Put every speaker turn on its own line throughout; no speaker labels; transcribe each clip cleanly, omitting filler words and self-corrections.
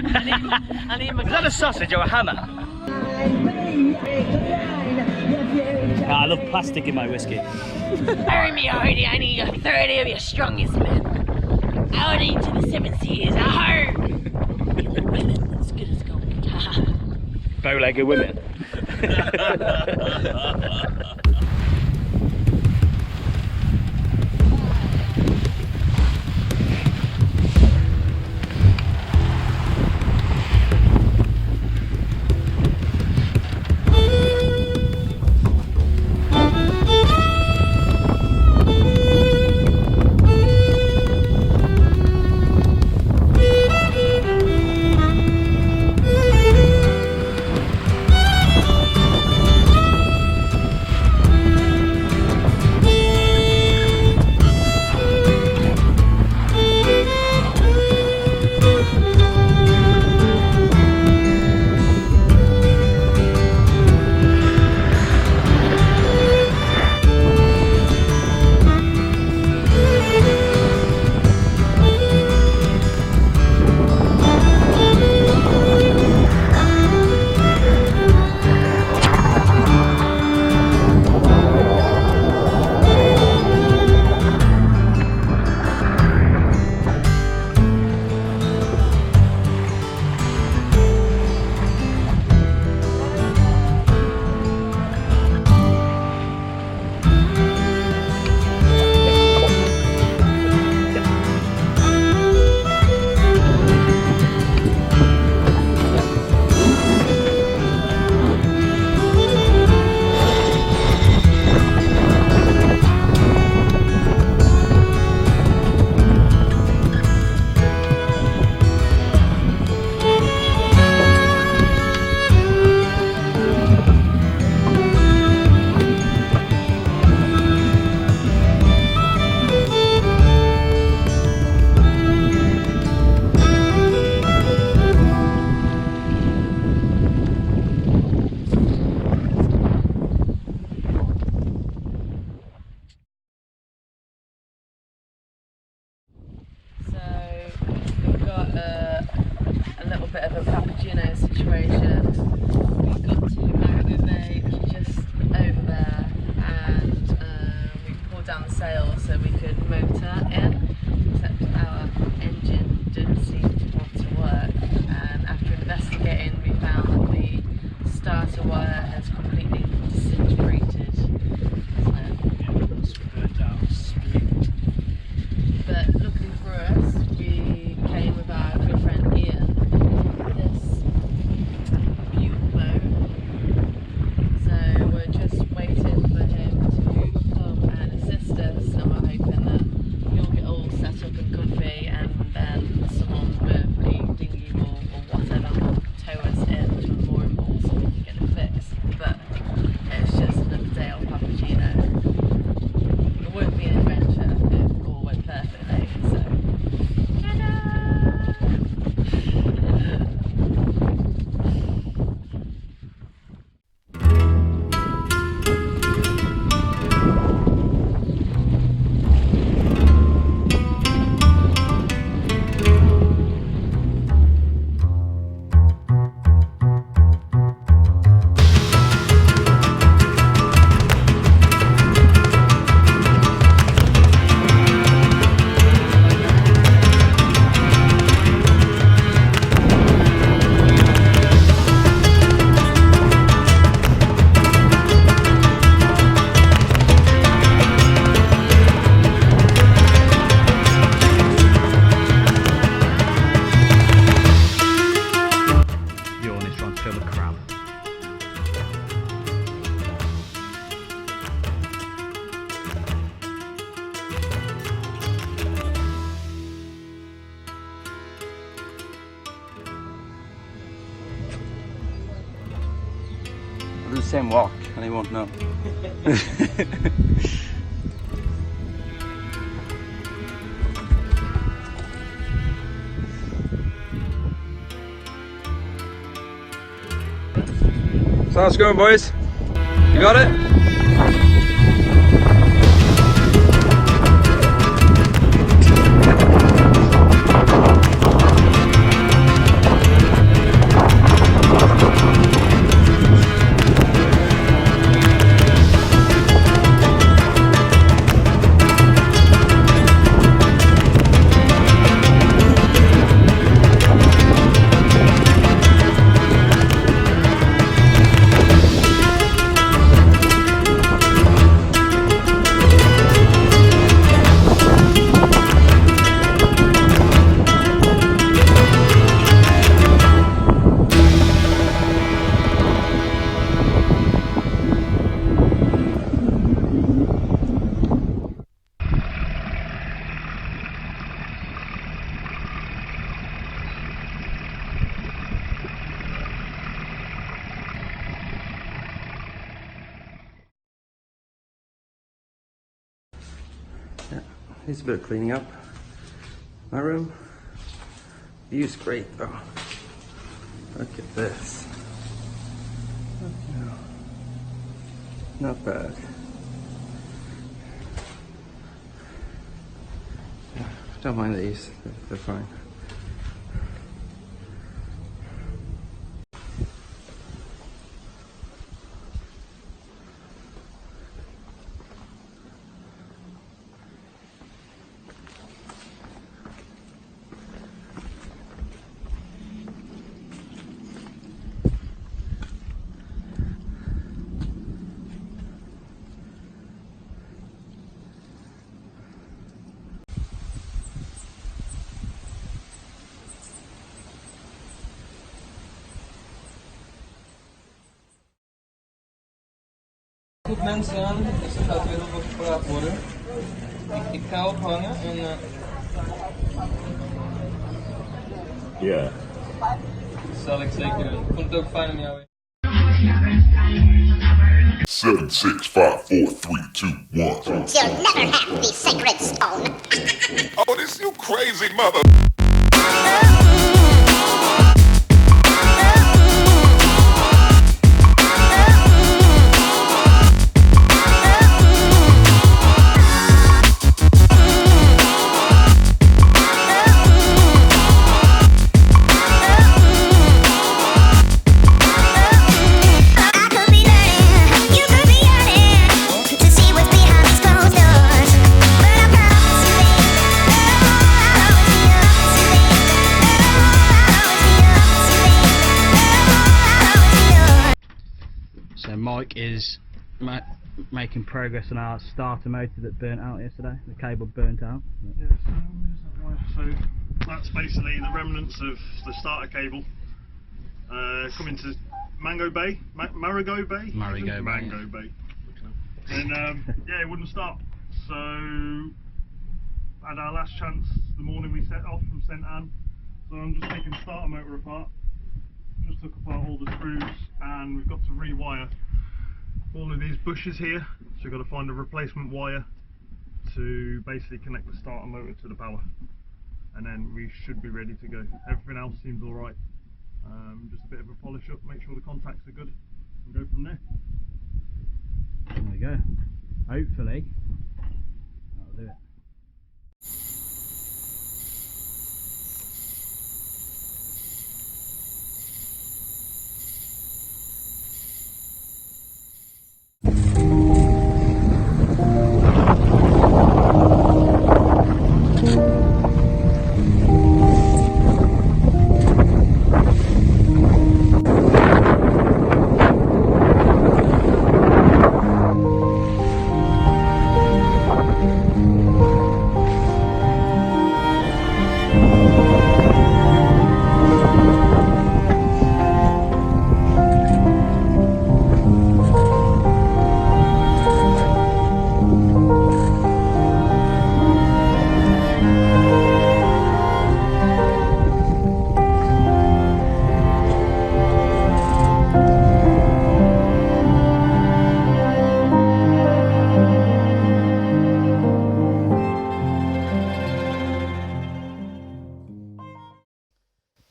I need my... Is that a sausage or a hammer? I love plastic in my whiskey.
Bury me already, I need 30 of your strongest men. Out into the 7 seas, ahar! Women as good as gold.
Bow-legged women.
A little bit of a Papageno situation. We got to Marigot Bay, which is just over there, and we pulled down the sail so we could motor in, except our engine didn't seem to want to work, and after investigating we found that the starter wire has completely disintegrated. But luckily for us, we came with our good friend Ian, this beautiful boat. So we're just waiting for him to come and assist us, and we're hoping that he'll get all set up and comfy, and then someone with a dinghy or whatever will tow us in to a mooring ball so we can get it fixed. But it's just another day on Papageno. It wouldn't be an adventure if all went perfectly, so ta-da!
Do the same walk and he won't know. So how's it going, boys? You got it? needs a bit of cleaning up. My room, view's great though. Look at this. Not bad. Don't mind these, they're fine.
Goed mensen aan, dus er gaat weer over gepraat worden. Ik ga ophangen en
Ja.
dat zal ik zeker doen. Ik vond het ook fijn om jou weer.
7, 6, 5, 4, 3, 2, 1.
You'll never have the sacred stone.
Oh, this you crazy mother.
So Mike is making progress on our starter motor that burnt out yesterday. The cable burnt out.
Yes, so that's basically the remnants of the starter cable coming to Marigot Bay. Marigot Bay.
Marigot Bay.
And yeah, it wouldn't start. So at our last chance, the morning we set off from St Anne. So I'm just taking the starter motor apart. Just took apart all the screws, and we've got to rewire all of these bushes here. So we've got to find a replacement wire to basically connect the starter motor to the power, and then we should be ready to go. Everything else seems all right. Just a bit of a polish up, make sure the contacts are good, and go from there.
There we go. Hopefully that'll do it.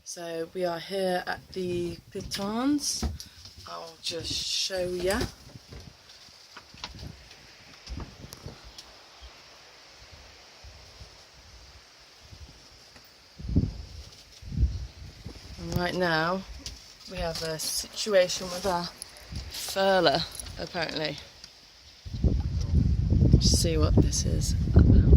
So we are here at the pitons. I'll just show ya. And right now we have a situation with our furler, apparently. Let's see what this is about.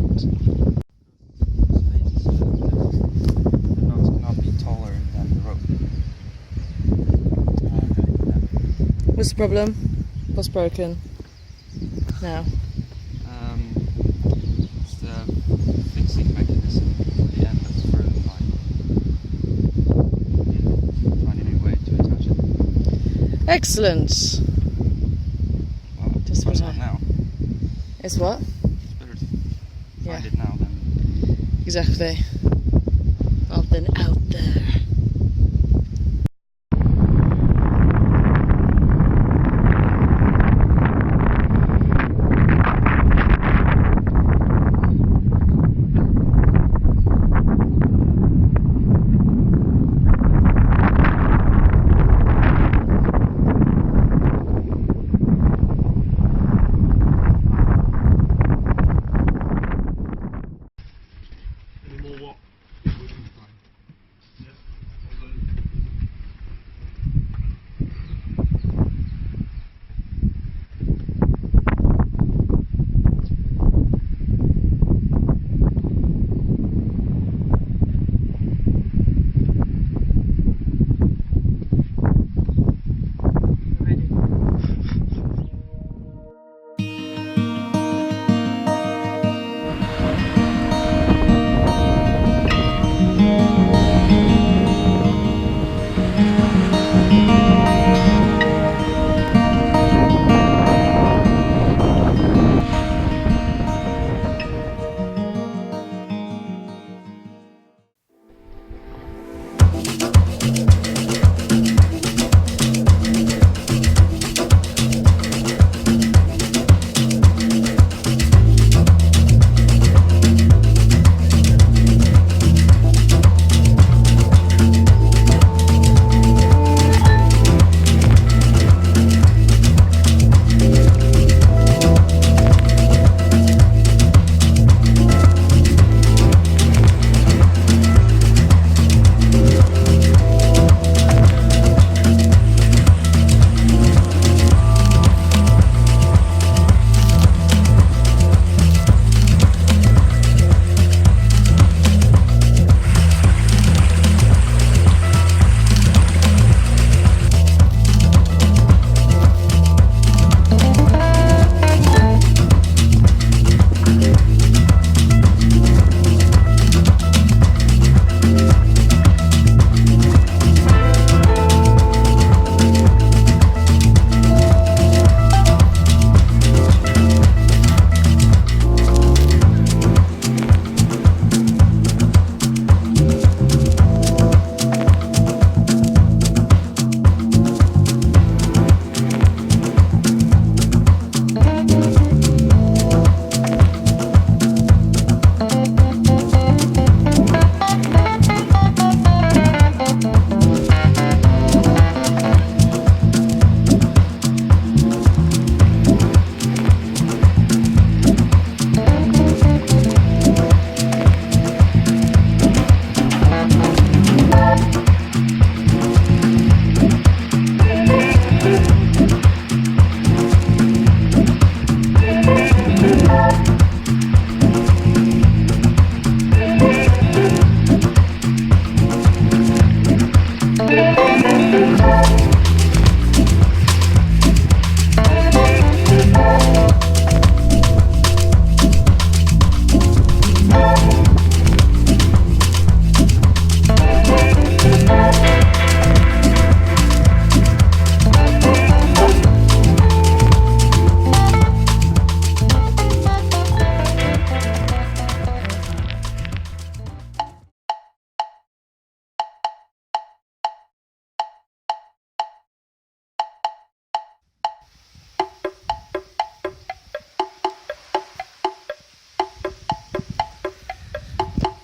What's the problem? What's broken now?
It's the fixing mechanism at the end of the through line. Find a new way to attach it.
Excellent.
Well,
Just
find
what
out
I-
now.
It's what?
It's better to
Yeah.
find it now than
Exactly. Rather than out there.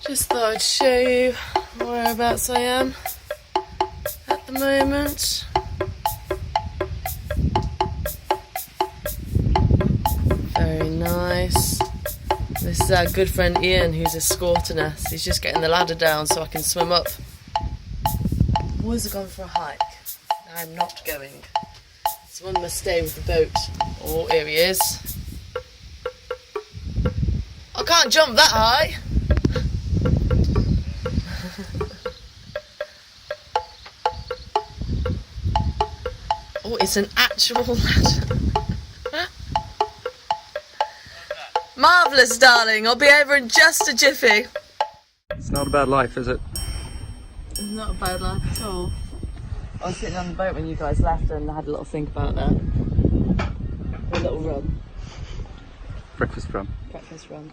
Just thought I'd show you whereabouts I am at the moment. Very nice. This is our good friend Ian who's escorting us. He's just getting the ladder down so I can swim up. Boys are going for a hike. I'm not going. Someone must stay with the boat. Oh, here he is. I can't jump that high. Oh, it's an actual ladder. Marvellous, darling. I'll be over in just a jiffy.
It's not a bad life, is it?
It's not a bad life at all. I was sitting on the boat when you guys left and I had a little think about that. A little run.
Breakfast rum.
Breakfast run.